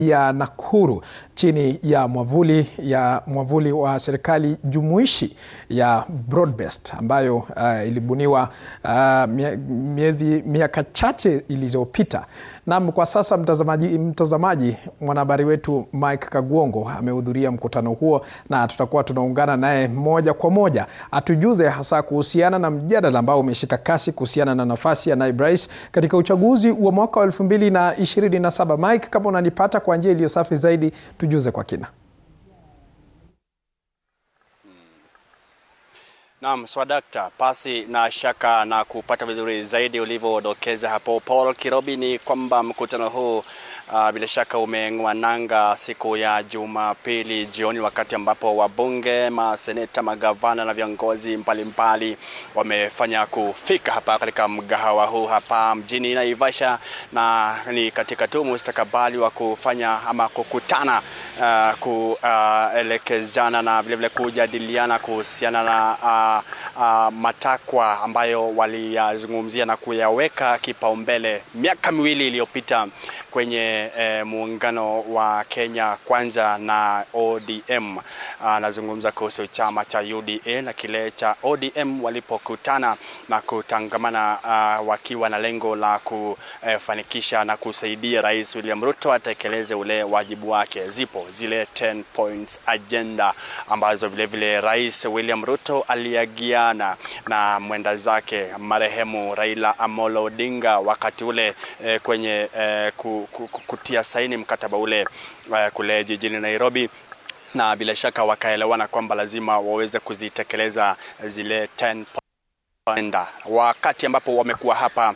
ya Nakuru chini ya mwavuli wa serikali jumuishi ya Broad-Based ambayo ilibuniwa miaka chache ilizopita. Na kwa sasa mtazamaji mwanahabari wetu Mike Kagwongo amehudhuria mkutano huo na tutakuwa tunaungana naye moja kwa moja atujuze hasa kuhusiana na mjadala ambao umeshika kasi kuhusiana na nafasi ya naibu rais katika uchaguzi wa mwaka wa 2027. Mike, kama unanipata kwa njia iliyo safi zaidi, tujuze kwa kina. Naam, swadakta, pasi na shaka na kupata vizuri zaidi ulivyodokeza hapo Paul Kirobi, ni kwamba mkutano huu bila shaka umeng'oa nanga siku ya Jumapili jioni, wakati ambapo wabunge, maseneta, magavana na viongozi mbalimbali wamefanya kufika hapa katika mgahawa huu hapa mjini Naivasha, na ni katika tu mustakabali wa kufanya ama kukutana kuelekezana na vile vile kujadiliana kuhusiana na matakwa ambayo waliyazungumzia na kuyaweka kipaumbele miaka miwili iliyopita kwenye muungano wa Kenya Kwanza na ODM. Nazungumza kuhusu chama cha UDA na kile cha ODM walipokutana na kutangamana wakiwa na lengo la kufanikisha na kusaidia Rais William Ruto atekeleze ule wajibu wake. Zipo zile 10 points agenda ambazo vile vile Rais William Ruto aliagiana na mwenda zake marehemu Raila Amolo Odinga wakati ule kwenye kutia saini mkataba ule kule jijini Nairobi, na bila shaka wakaelewana kwamba lazima waweze kuzitekeleza zile 10 wakati ambapo wamekuwa hapa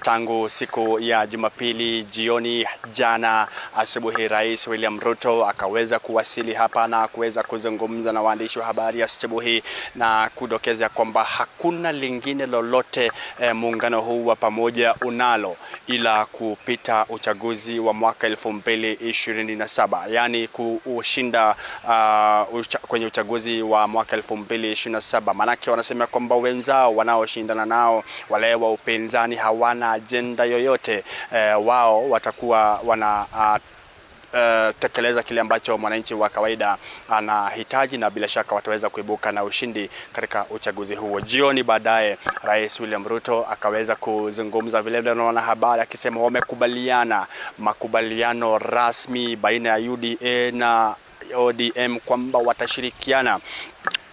tangu siku ya Jumapili jioni. Jana asubuhi Rais William Ruto akaweza kuwasili hapa na kuweza kuzungumza na waandishi wa habari asubuhi na kudokeza kwamba hakuna lingine lolote muungano huu wa pamoja unalo ila kupita uchaguzi wa mwaka 2027, yani kushinda kwenye uchaguzi wa mwaka 2027. Manake wanasema kwamba wenzao wanaoshindana nao wale wa upinzani hawana agenda yoyote. Wao watakuwa wana tekeleza kile ambacho mwananchi wa kawaida anahitaji, na bila shaka wataweza kuibuka na ushindi katika uchaguzi huo. Jioni baadaye Rais William Ruto akaweza kuzungumza vile vile na wanahabari akisema wamekubaliana makubaliano rasmi baina ya UDA na ODM kwamba watashirikiana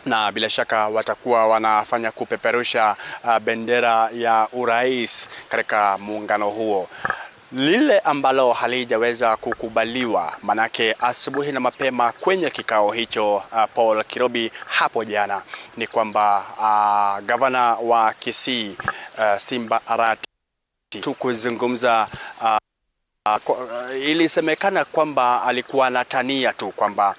na bila shaka watakuwa wanafanya kupeperusha bendera ya urais katika muungano huo. Lile ambalo halijaweza kukubaliwa, manake asubuhi na mapema kwenye kikao hicho Paul Kirobi hapo jana, ni kwamba gavana wa Kisii Simba Arati tukuzungumza ilisemekana kwamba alikuwa anatania tu kwamba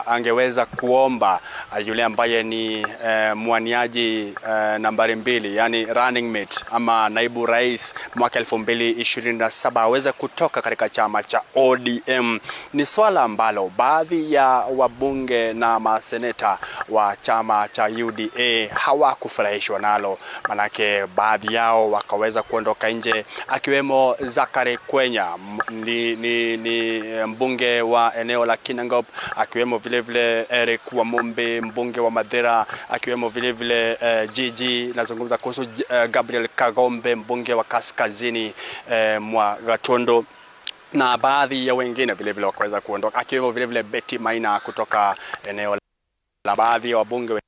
angeweza kuomba yule ambaye ni mwaniaji nambari 2, yani running mate ama naibu rais mwaka 2027 aweze kutoka katika chama cha ODM. Ni swala ambalo baadhi ya wabunge na maseneta wa chama cha UDA hawakufurahishwa nalo, manake baadhi yao wakaweza kuondoka nje, akiwemo Zakari Kwenya ni mbunge wa eneo la Kinangop, akiwemo vile vile Eric Wamumbi mbunge wa Madera, akiwemo vile vile Gigi, nazungumza kuhusu Gabriel Kagombe mbunge wa Kaskazini mwa Gatondo, na baadhi ya wengine vile vile wakaweza kuondoka, akiwemo vile vile Betty Maina kutoka eneo la. Baadhi ya wabunge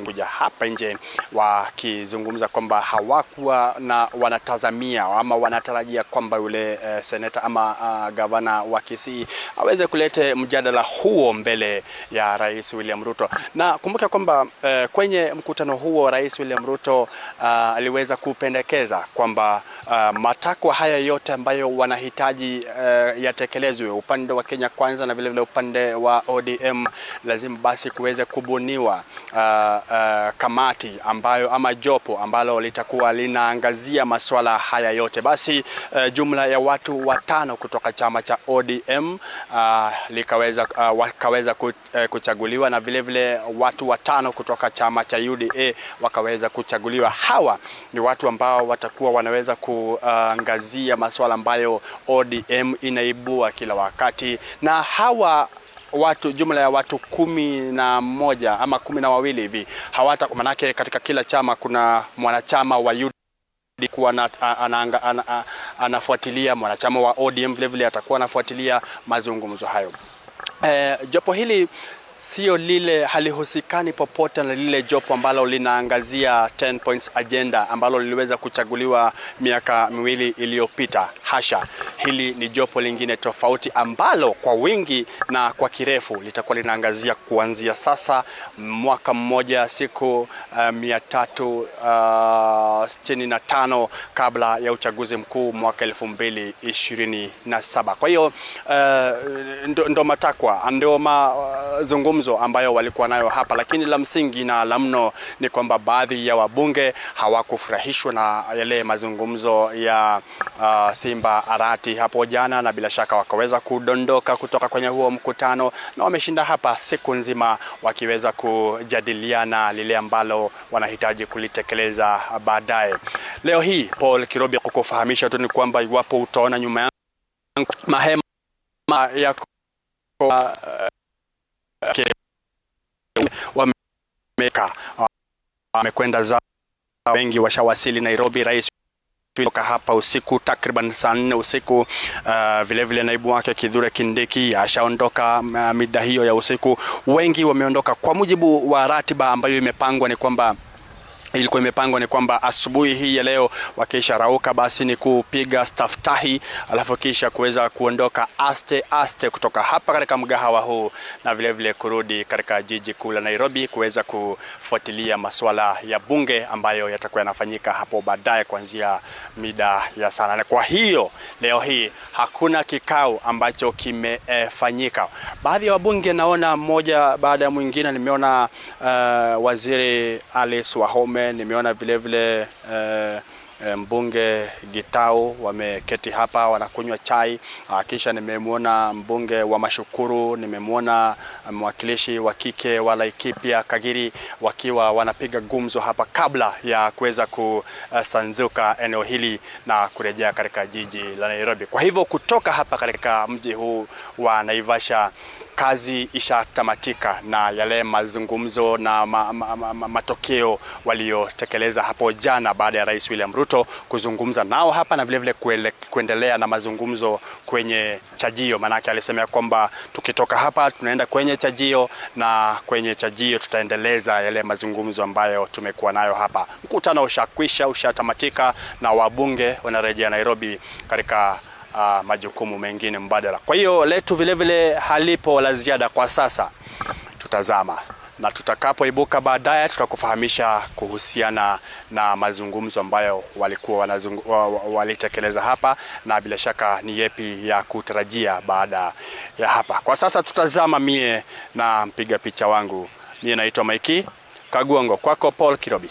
kuja hapa nje wakizungumza kwamba hawakuwa na wanatazamia ama wanatarajia kwamba yule seneta ama gavana wa Kisii aweze kulete mjadala huo mbele ya Rais William Ruto. Na kumbuka kwamba kwenye mkutano huo Rais William Ruto aliweza kupendekeza kwamba matakwa haya yote ambayo wanahitaji yatekelezwe upande wa Kenya Kwanza na vile vile upande wa ODM, lazima basi kuweze kubuniwa kamati ambayo ama jopo ambalo litakuwa linaangazia masuala haya yote. Basi jumla ya watu 5 kutoka chama cha ODM wakaweza kuchaguliwa, na vile vile watu 5 kutoka chama cha UDA wakaweza kuchaguliwa. Hawa ni watu ambao watakuwa wanaweza kuangazia masuala ambayo ODM inaibua kila wakati, na hawa watu, jumla ya watu 11 ama 12 hivi hawata, manake katika kila chama kuna mwanachama wa UDA kuwa anafuatilia, mwanachama wa ODM vile vile atakuwa anafuatilia mazungumzo hayo. Jopo hili sio lile, halihusikani popote na lile jopo ambalo linaangazia 10 points agenda ambalo liliweza kuchaguliwa miaka 2 iliyopita. Hasha, hili ni jopo lingine tofauti ambalo kwa wingi na kwa kirefu litakuwa linaangazia kuanzia sasa mwaka mmoja, siku 365 kabla ya uchaguzi mkuu mwaka 2027. Kwa hiyo ndo matakwa, ndo mazungumzo ambayo walikuwa nayo hapa, lakini la msingi na la mno ni kwamba baadhi ya wabunge hawakufurahishwa na yale mazungumzo ya Simba Arati hapo jana, na bila shaka wakaweza kudondoka kutoka kwenye huo mkutano, na wameshinda hapa siku nzima wakiweza kujadiliana lile ambalo wanahitaji kulitekeleza baadaye. Leo hii Paul Kirobi, kukufahamisha tu ni kwamba iwapo utaona nyuma yangu mahema ya wamekwenda za wengi washawasili Nairobi. Rais kutoka hapa usiku takriban saa 4 usiku. Vile vile naibu wake Kithure Kindiki ashaondoka mida hiyo ya usiku. Wengi wameondoka. Kwa mujibu wa ratiba ambayo ilikuwa imepangwa ni kwamba asubuhi hii ya leo wakisha rauka basi ni kupiga staftahi, alafu kisha kuweza kuondoka aste kutoka hapa katika mgahawa huu, na vile vile kurudi katika jiji kuu la Nairobi kuweza kufuatilia masuala ya bunge ambayo yatakuwa yanafanyika hapo baadaye kuanzia mida ya saa 8. Kwa hiyo leo hii hakuna kikao ambacho kimefanyika. Baadhi ya wabunge naona mmoja baada ya mwingine, nimeona waziri Alice Wahome, nimeona vile vile mbunge Gitau wameketi hapa wanakunywa chai. Kisha nimemwona mbunge wa Mashukuru, nimemwona mwakilishi wa kike wa Laikipia Kagiri wakiwa wanapiga gumzo hapa kabla ya kuweza kusanzuka eneo hili na kurejea katika jiji la Nairobi. Kwa hivyo kutoka hapa katika mji huu wa Naivasha, kazi ishatamatika na yale mazungumzo na matokeo waliotekeleza hapo jana baada ya Rais William Ruto kuzungumza nao hapa, na vile vile kuendelea na mazungumzo kwenye chajio. Manake alisema kwamba tukitoka hapa tunaenda kwenye chajio, na kwenye chajio tutaendeleza yale mazungumzo ambayo tumekuwa nayo hapa. Mkutano ushatamatika na wabunge wanarejea Nairobi katika majukumu mengine mbadala. Kwa hiyo letu vile vile halipo la ziada kwa sasa. Tutazama na tutakapoibuka baadaye tutakufahamisha kuhusiana na mazungumzo ambayo walitekeleza hapa, na bila shaka ni yepi ya kutarajia baada ya hapa. Kwa sasa tutazama mie na mpiga picha wangu. Mie naitwa Mike Kagwongo, kwako Paul Kirobi.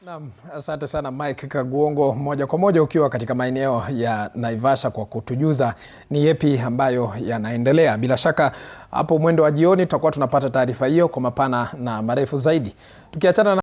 Naam, asante sana Mike Kagwongo, moja kwa moja ukiwa katika maeneo ya Naivasha kwa kutujuza ni yepi ambayo yanaendelea. Bila shaka hapo mwendo wa jioni tutakuwa tunapata taarifa hiyo kwa mapana na marefu zaidi. Tukiachana na